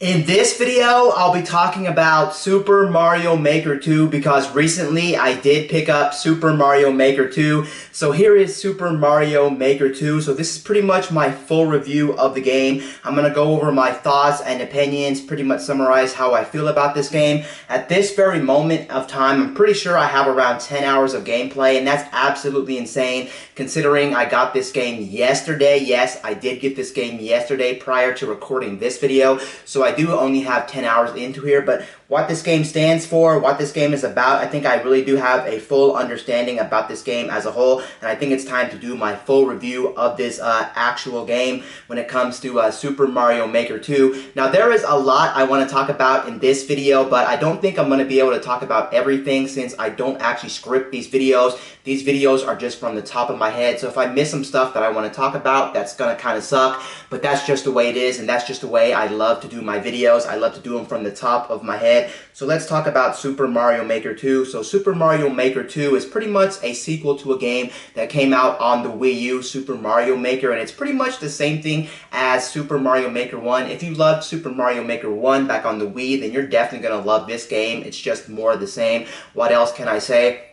In this video, I'll be talking about Super Mario Maker 2 because recently I did pick up Super Mario Maker 2. So here is Super Mario Maker 2. So this is pretty much my full review of the game. I'm going to go over my thoughts and opinions, pretty much summarize how I feel about this game. At this very moment of time, I'm pretty sure I have around 10 hours of gameplay, and that's absolutely insane considering I got this game yesterday. Yes, I did get this game yesterday prior to recording this video. So I do only have 10 hours into here, but what this game stands for, what this game is about, I think I really do have a full understanding about this game as a whole, and I think it's time to do my full review of this actual game when it comes to Super Mario Maker 2. Now, there is a lot I want to talk about in this video, but I don't think I'm going to be able to talk about everything since I don't actually script these videos. These videos are just from the top of my head, so if I miss some stuff that I want to talk about, that's going to kind of suck, but that's just the way it is, and that's just the way I love to do my videos. I love to do them from the top of my head. So let's talk about Super Mario Maker 2. So Super Mario Maker 2 is pretty much a sequel to a game that came out on the Wii U, Super Mario Maker, and it's pretty much the same thing as Super Mario Maker 1. If you loved Super Mario Maker 1 back on the Wii, then you're definitely going to love this game. It's just more of the same. What else can I say?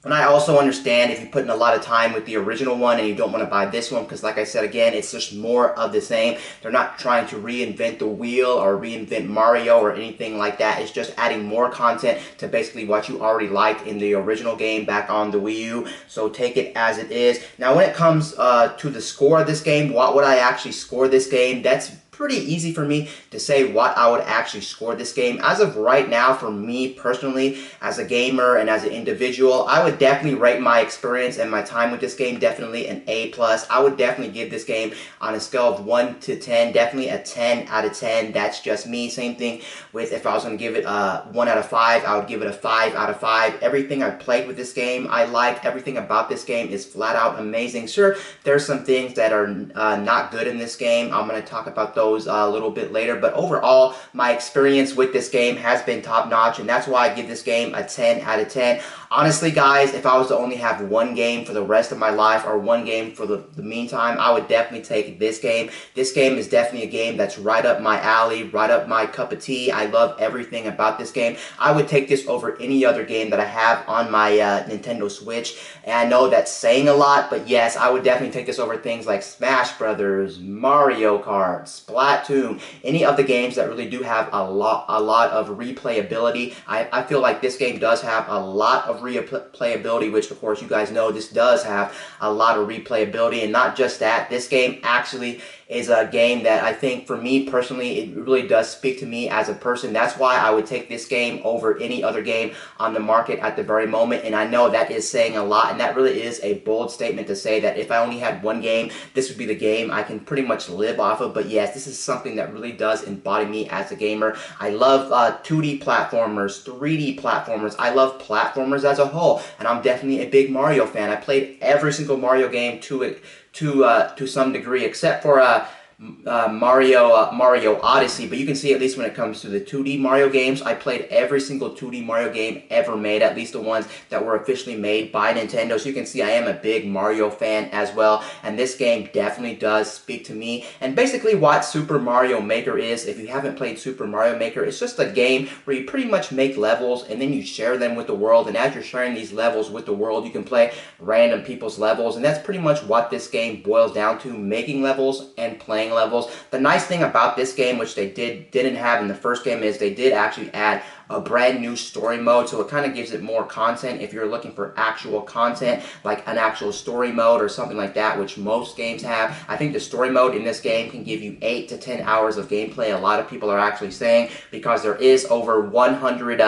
And I also understand if you put in a lot of time with the original one and you don't want to buy this one because, like I said again, it's just more of the same. They're not trying to reinvent the wheel or reinvent Mario or anything like that. It's just adding more content to basically what you already liked in the original game back on the Wii U. So take it as it is. Now, when it comes to the score of this game, what would I actually score this game? That's pretty easy for me to say what I would actually score this game. As of right now, for me personally, as a gamer and as an individual, I would definitely rate my experience and my time with this game definitely an A+. I would definitely give this game on a scale of 1 to 10, definitely a 10 out of 10. That's just me. Same thing with if I was going to give it a 1 out of 5, I would give it a 5 out of 5. Everything I played with this game, I liked. Everything about this game is flat out amazing. Sure, there's some things that are not good in this game. I'm going to talk about those a little bit later, but overall my experience with this game has been top notch, and that's why I give this game a 10 out of 10. Honestly guys, if I was to only have one game for the rest of my life or one game for the meantime, I would definitely take this game. This game is definitely a game that's right up my alley, right up my cup of tea. I love everything about this game. I would take this over any other game that I have on my Nintendo Switch, and I know that's saying a lot, but yes, I would definitely take this over things like Smash Brothers, Mario Kart, Splatoon, any of the games that really do have a lot of replayability. I feel like this game does have a lot of replayability, which of course you guys know this does have a lot of replayability, and not just that, this game actually is a game that I think for me personally, it really does speak to me as a person. That's why I would take this game over any other game on the market at the very moment, and I know that is saying a lot, and that really is a bold statement to say that if I only had one game, this would be the game I can pretty much live off of. But yes, this is something that really does embody me as a gamer. I love 2D platformers, 3D platformers. I love platformers as a whole, and I'm definitely a big Mario fan. I played every single Mario game to some degree, except for Mario Odyssey, but you can see at least when it comes to the 2D Mario games, I played every single 2D Mario game ever made, at least the ones that were officially made by Nintendo. So you can see I am a big Mario fan as well, and this game definitely does speak to me. And basically what Super Mario Maker is, if you haven't played Super Mario Maker, it's just a game where you pretty much make levels and then you share them with the world, and as you're sharing these levels with the world, you can play random people's levels, and that's pretty much what this game boils down to, making levels and playing levels. The nice thing about this game, which they didn't have in the first game, is they did actually add a brand new story mode, so it kind of gives it more content if you're looking for actual content, like an actual story mode or something like that, which most games have. I think the story mode in this game can give you 8 to 10 hours of gameplay. A lot of people are actually saying, because there is over 100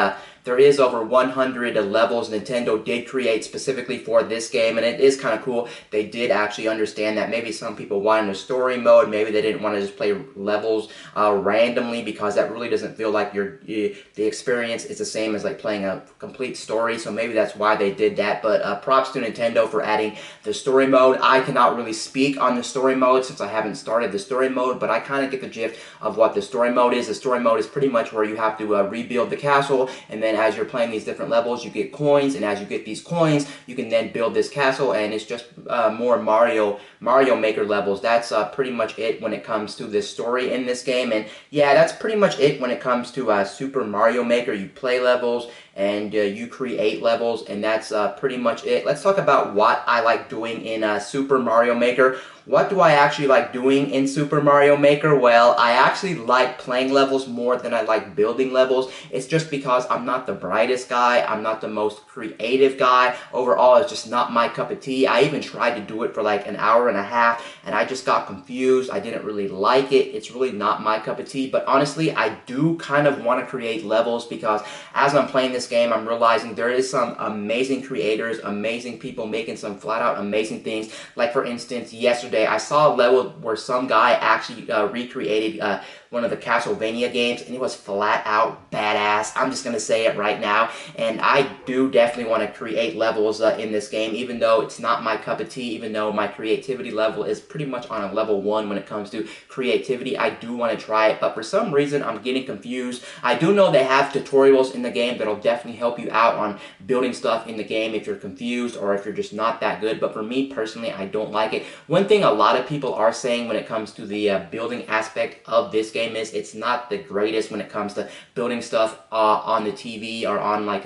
levels Nintendo did create specifically for this game, and it is kind of cool. They did actually understand that maybe some people wanted a story mode, maybe they didn't want to just play levels randomly, because that really doesn't feel like the experience experience is the same as like playing a complete story, so maybe that's why they did that. But props to Nintendo for adding the story mode. I cannot really speak on the story mode since I haven't started the story mode, but I kind of get the gist of what the story mode is. The story mode is pretty much where you have to rebuild the castle, and then as you're playing these different levels, you get coins, and as you get these coins, you can then build this castle, and it's just more Mario Maker levels. That's pretty much it when it comes to this story in this game. And yeah, that's pretty much it when it comes to Super Mario Maker. You play levels and you create levels, and that's pretty much it. Let's talk about what I like doing in Super Mario Maker. What do I actually like doing in Super Mario Maker? Well, I actually like playing levels more than I like building levels. It's just because I'm not the brightest guy, I'm not the most creative guy. Overall, it's just not my cup of tea. I even tried to do it for like an hour and a half, and I just got confused. I didn't really like it. It's really not my cup of tea, but honestly, I do kind of want to create levels because as I'm playing this game, I'm realizing there is some amazing creators, amazing people making some flat out amazing things. Like for instance, yesterday I saw a level where some guy actually recreated one of the Castlevania games, and it was flat out badass. I'm just going to say it right now, and I do definitely want to create levels in this game, even though it's not my cup of tea, even though my creativity level is pretty much on a level 1 when it comes to creativity. I do want to try it, but for some reason I'm getting confused. I do know they have tutorials in the game that'll definitely help you out on building stuff in the game if you're confused or if you're just not that good, but for me personally, I don't like it. One thing a lot of people are saying when it comes to the building aspect of this game is it's not the greatest when it comes to building stuff on the TV or on like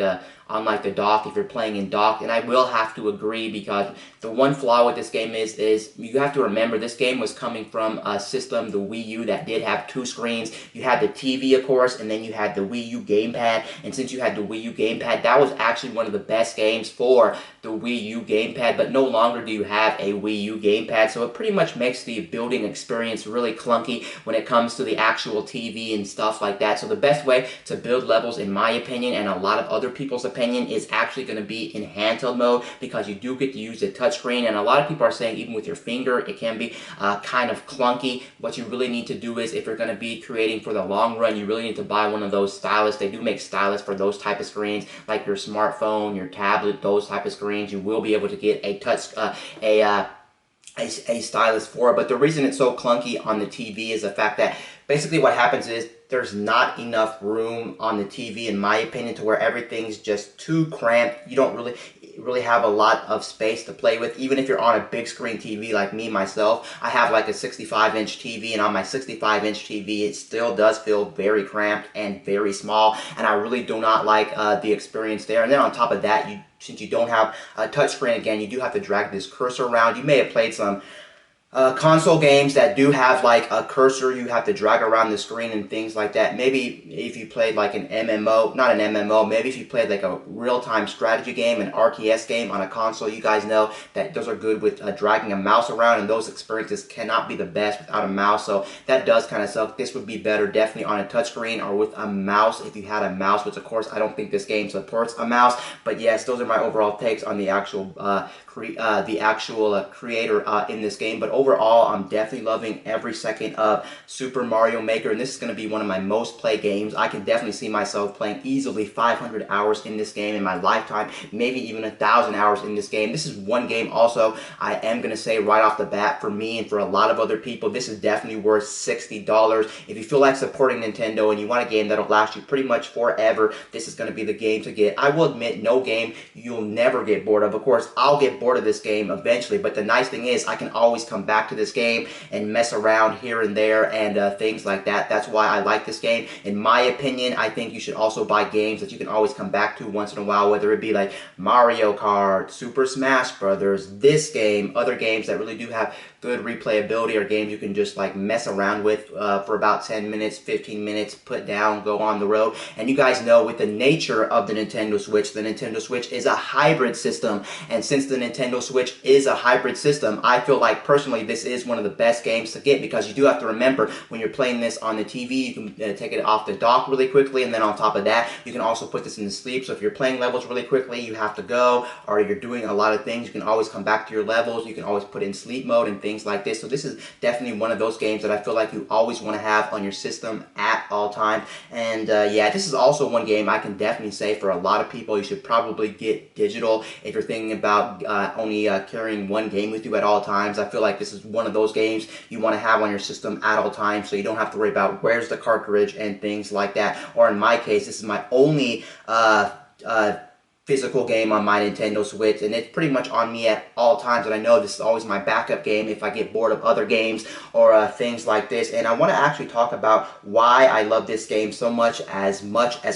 the dock if you're playing in dock, and I will have to agree because the one flaw with this game is you have to remember this game was coming from a system, the Wii U, that did have 2 screens. You had the TV, of course, and then you had the Wii U gamepad, and since you had the Wii U gamepad, that was actually one of the best games for the Wii U gamepad, but no longer do you have a Wii U gamepad, so it pretty much makes the building experience really clunky when it comes to the actual TV and stuff like that. So the best way to build levels, in my opinion, and a lot of other people's opinion, is actually going to be in handheld mode because you do get to use the touchscreen, and a lot of people are saying even with your finger it can be kind of clunky. What you really need to do is, if you're going to be creating for the long run, you really need to buy one of those stylus. They do make stylus for those type of screens, like your smartphone, your tablet, those type of screens. You will be able to get a a stylus for it, but the reason it's so clunky on the TV is the fact that basically what happens is there's not enough room on the TV, in my opinion, to where everything's just too cramped. You don't really have a lot of space to play with. Even if you're on a big screen TV like me, myself, I have like a 65-inch TV, and on my 65-inch TV, it still does feel very cramped and very small, and I really do not like the experience there. And then on top of that, since you don't have a touchscreen, again, you do have to drag this cursor around. You may have played some console games that do have like a cursor you have to drag around the screen and things like that. Maybe if you played like an MMO, not an MMO, maybe if you played like a real-time strategy game, an RTS game on a console, you guys know that those are good with dragging a mouse around, and those experiences cannot be the best without a mouse, so that does kind of suck. This would be better definitely on a touchscreen or with a mouse if you had a mouse, which of course I don't think this game supports a mouse, but yes, those are my overall takes on the actual creator in this game. But overall, I'm definitely loving every second of Super Mario Maker, and this is going to be one of my most played games. I can definitely see myself playing easily 500 hours in this game in my lifetime, maybe even 1,000 hours in this game. This is one game also I am going to say right off the bat, for me and for a lot of other people, this is definitely worth $60. If you feel like supporting Nintendo and you want a game that'll last you pretty much forever, this is going to be the game to get. I will admit, no game you'll never get bored of. Of course, I'll get bored of this game eventually, but the nice thing is I can always come back to this game and mess around here and there and things like that. That's why I like this game. In my opinion, I think you should also buy games that you can always come back to once in a while, whether it be like Mario Kart, Super Smash Brothers, this game, other games that really do have good replayability, or games you can just like mess around with for about 10 minutes, 15 minutes, put down, go on the road. And you guys know, with the nature of the Nintendo Switch is a hybrid system, and since the Nintendo Switch is a hybrid system, I feel like personally this is one of the best games to get, because you do have to remember when you're playing this on the TV, you can take it off the dock really quickly, and then on top of that, you can also put this in sleep. So if you're playing levels really quickly, you have to go, or you're doing a lot of things, you can always come back to your levels, you can always put in sleep mode and things things like this. So this is definitely one of those games that I feel like you always want to have on your system at all times. And yeah, this is also one game I can definitely say for a lot of people, you should probably get digital if you're thinking about only carrying one game with you at all times. I feel like this is one of those games you want to have on your system at all times, so you don't have to worry about where's the cartridge and things like that. Or in my case, this is my only physical game on my Nintendo Switch, and it's pretty much on me at all times, and I know this is always my backup game if I get bored of other games or things like this. And I want to actually talk about why I love this game so much as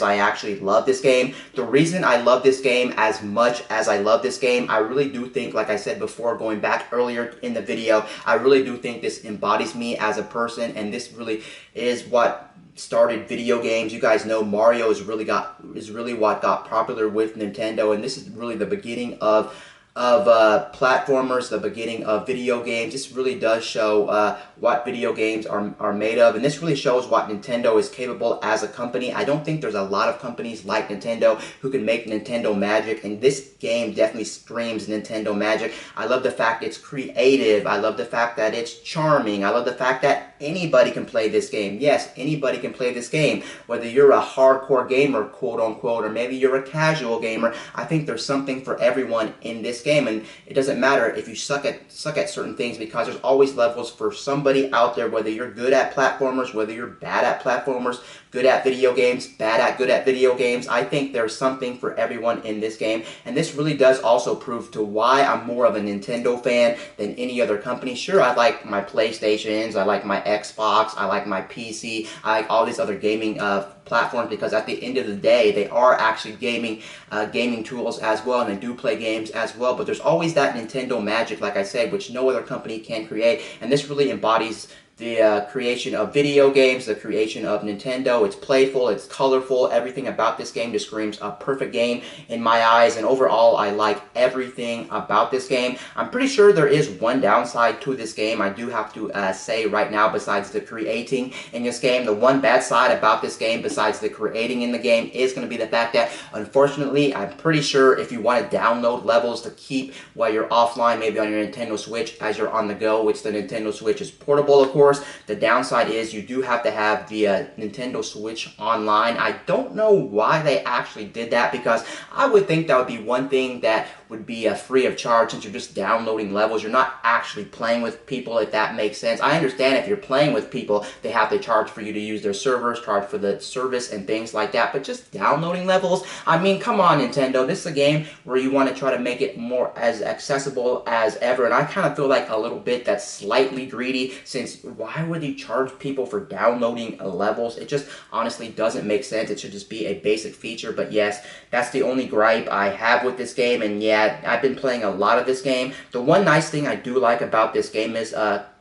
I actually love this game. The reason I love this game as much as I love this game, I really do think, like I said before, going back earlier in the video, I really do think this embodies me as a person, and this really is what started video games. You guys know Mario is really what got popular with Nintendo, and this is really the beginning of platformers, the beginning of video games. This really does show what video games are made of, and this really shows what Nintendo is capable as a company. I don't think there's a lot of companies like Nintendo who can make Nintendo magic, and this game definitely screams Nintendo magic. I love the fact it's creative. I love the fact that it's charming. I love the fact that anybody can play this game. Yes, anybody can play this game, whether you're a hardcore gamer, quote unquote, or maybe you're a casual gamer. I think there's something for everyone in this game, and it doesn't matter if you suck at certain things, because there's always levels for somebody out there, whether you're good at platformers, whether you're bad at platformers, good at video games, good at video games. I think there's something for everyone in this game, and this really does also prove to why I'm more of a Nintendo fan than any other company. Sure, I like my PlayStations, I like my Xbox, I like my PC, I like all these other gaming platforms, because at the end of the day, they are actually gaming tools as well, and they do play games as well. But there's always that Nintendo magic, like I said, which no other company can create, and this really embodies the creation of video games, the creation of Nintendo. It's playful, it's colorful, everything about this game just screams a perfect game in my eyes, and overall I like everything about this game. I'm pretty sure there is one downside to this game, I do have to say right now, besides the creating in this game. The one bad side about this game, besides the creating in the game, is going to be the fact that, unfortunately, I'm pretty sure if you want to download levels to keep while you're offline, maybe on your Nintendo Switch as you're on the go, which the Nintendo Switch is portable, of course. The downside is you do have to have the Nintendo Switch online. I don't know why they actually did that, because I would think that would be one thing that would be free of charge, since you're just downloading levels. You're not actually playing with people, if that makes sense. I understand if you're playing with people, they have to charge for you to use their servers, charge for the service and things like that, but just downloading levels? I mean, come on, Nintendo. This is a game where you want to try to make it more as accessible as ever, and I kind of feel like a little bit that's slightly greedy, since why would you charge people for downloading levels? It just honestly doesn't make sense. It should just be a basic feature. But yes, that's the only gripe I have with this game, and yeah, I've been playing a lot of this game. The one nice thing I do like about this game is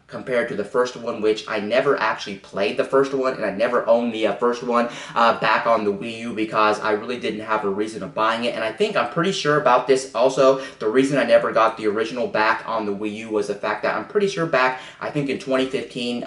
compared to the first one, which I never actually played the first one, and I never owned the first one back on the Wii U, because I really didn't have a reason of buying it. And I'm pretty sure about this also, the reason I never got the original back on the Wii U was the fact that I'm pretty sure back, I think in 2015,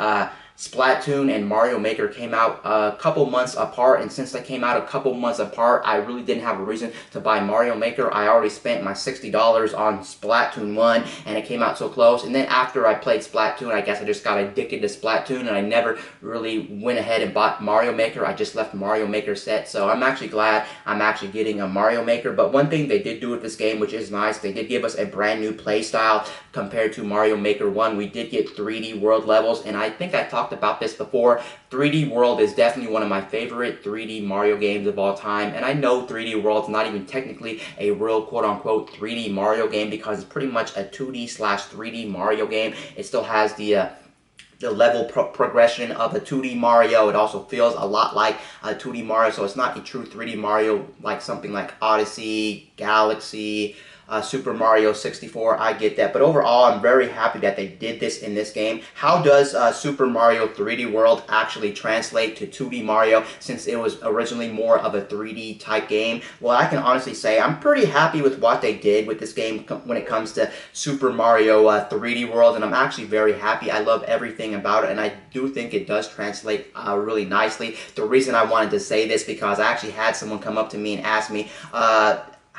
Splatoon and Mario Maker came out a couple months apart, and since they came out a couple months apart, I really didn't have a reason to buy Mario Maker. I already spent my $60 on Splatoon 1, and it came out so close. And then after I played Splatoon, I guess I just got addicted to Splatoon, and I never really went ahead and bought Mario Maker. I just left Mario Maker set, so I'm actually glad I'm actually getting a Mario Maker. But one thing they did do with this game, which is nice, they did give us a brand new play style compared to Mario Maker 1. We did get 3D world levels, and I think I talked about this before. 3D World is definitely one of my favorite 3D Mario games of all time, and I know 3D World's not even technically a real quote-unquote 3D Mario game, because it's pretty much a 2D/3D Mario game. It still has the level progression of the 2D Mario. It also feels a lot like a 2D Mario, so it's not a true 3D Mario like something like Odyssey, Galaxy, Super Mario 64, I get that. But overall, I'm very happy that they did this in this game. How does Super Mario 3D World actually translate to 2D Mario, since it was originally more of a 3D type game? Well, I can honestly say I'm pretty happy with what they did with this game when it comes to Super Mario 3D World, and I'm actually very happy. I love everything about it, and I do think it does translate really nicely. The reason I wanted to say this, because I actually had someone come up to me and ask me,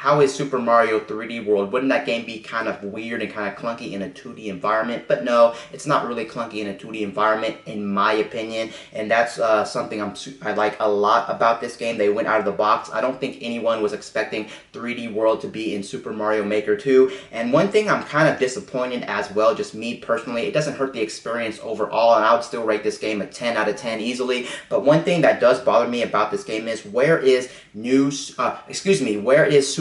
how is Super Mario 3D World? Wouldn't that game be kind of weird and kind of clunky in a 2D environment? But no, it's not really clunky in a 2D environment, in my opinion. And that's something I like a lot about this game. They went out of the box. I don't think anyone was expecting 3D World to be in Super Mario Maker 2. And one thing I'm kind of disappointed as well, just me personally, it doesn't hurt the experience overall, and I would still rate this game a 10 out of 10 easily. But one thing that does bother me about this game is where is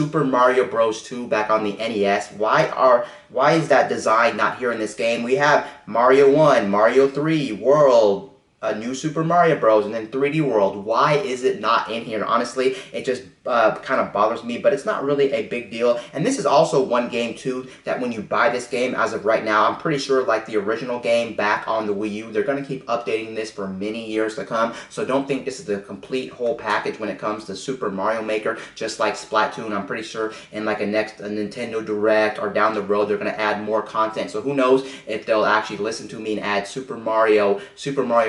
Super Mario Bros. 2 back on the NES? Why is that design not here in this game? We have Mario 1, Mario 3, World, New Super Mario Bros. And then 3D World. Why is it not in here? Honestly, it just kind of bothers me, but it's not really a big deal. And this is also one game too that when you buy this game, as of right now, I'm pretty sure like the original game back on the Wii U, they're going to keep updating this for many years to come. So don't think this is the complete whole package when it comes to Super Mario Maker. Just like Splatoon, I'm pretty sure in like a Nintendo Direct or down the road, they're going to add more content. So who knows if they'll actually listen to me and add Super Mario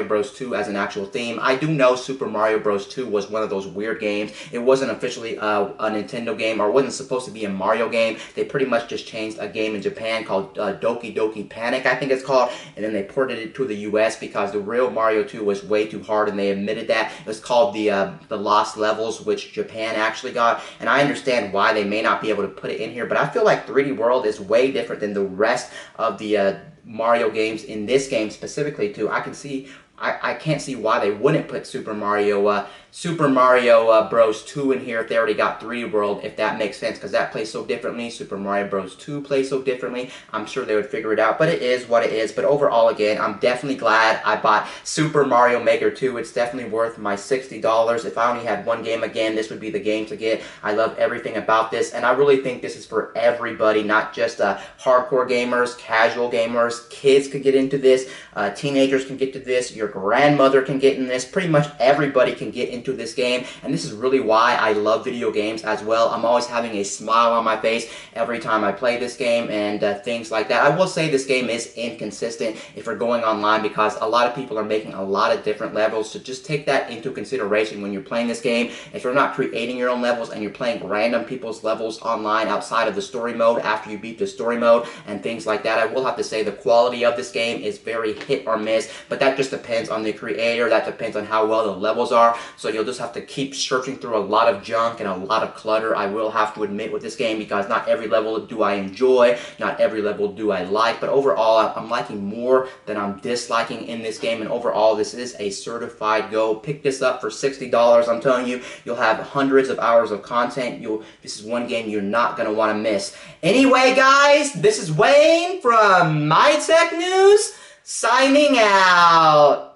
Bros. 2 as an actual theme. I do know Super Mario Bros. 2 was one of those weird games. It wasn't officially a Nintendo game, or wasn't supposed to be a Mario game. They pretty much just changed a game in Japan called Doki Doki Panic, I think it's called, and then they ported it to the US because the real Mario 2 was way too hard, and they admitted that. It was called the Lost Levels, which Japan actually got, and I understand why they may not be able to put it in here, but I feel like 3D World is way different than the rest of the Mario games in this game specifically too. I can't see why they wouldn't put Super Mario Bros. 2 in here if they already got 3D World, if that makes sense, because that plays so differently. Super Mario Bros. 2 plays so differently. I'm sure they would figure it out, but it is what it is. But overall, again, I'm definitely glad I bought Super Mario Maker 2. It's definitely worth my $60. If I only had one game again, this would be the game to get. I love everything about this, and I really think this is for everybody, not just hardcore gamers, casual gamers. Kids could get into this. Teenagers can get to this. Your grandmother can get in this. Pretty much everybody can get into this game, and this is really why I love video games as well. I'm always having a smile on my face every time I play this game and things like that. I will say this game is inconsistent if you're going online, because a lot of people are making a lot of different levels, so just take that into consideration when you're playing this game. If you're not creating your own levels and you're playing random people's levels online outside of the story mode after you beat the story mode and things like that, I will have to say the quality of this game is very hit or miss, but that just depends on the creator. That depends on how well the levels are, so you'll just have to keep searching through a lot of junk and a lot of clutter, I will have to admit, with this game, because not every level do I enjoy, not every level do I like, but overall I'm liking more than I'm disliking in this game, and overall this is a certified go. Pick this up for $60. I'm telling you, you'll have hundreds of hours of content. This is one game you're not going to want to miss. Anyway guys, this is Wayne from My Tech News, signing out.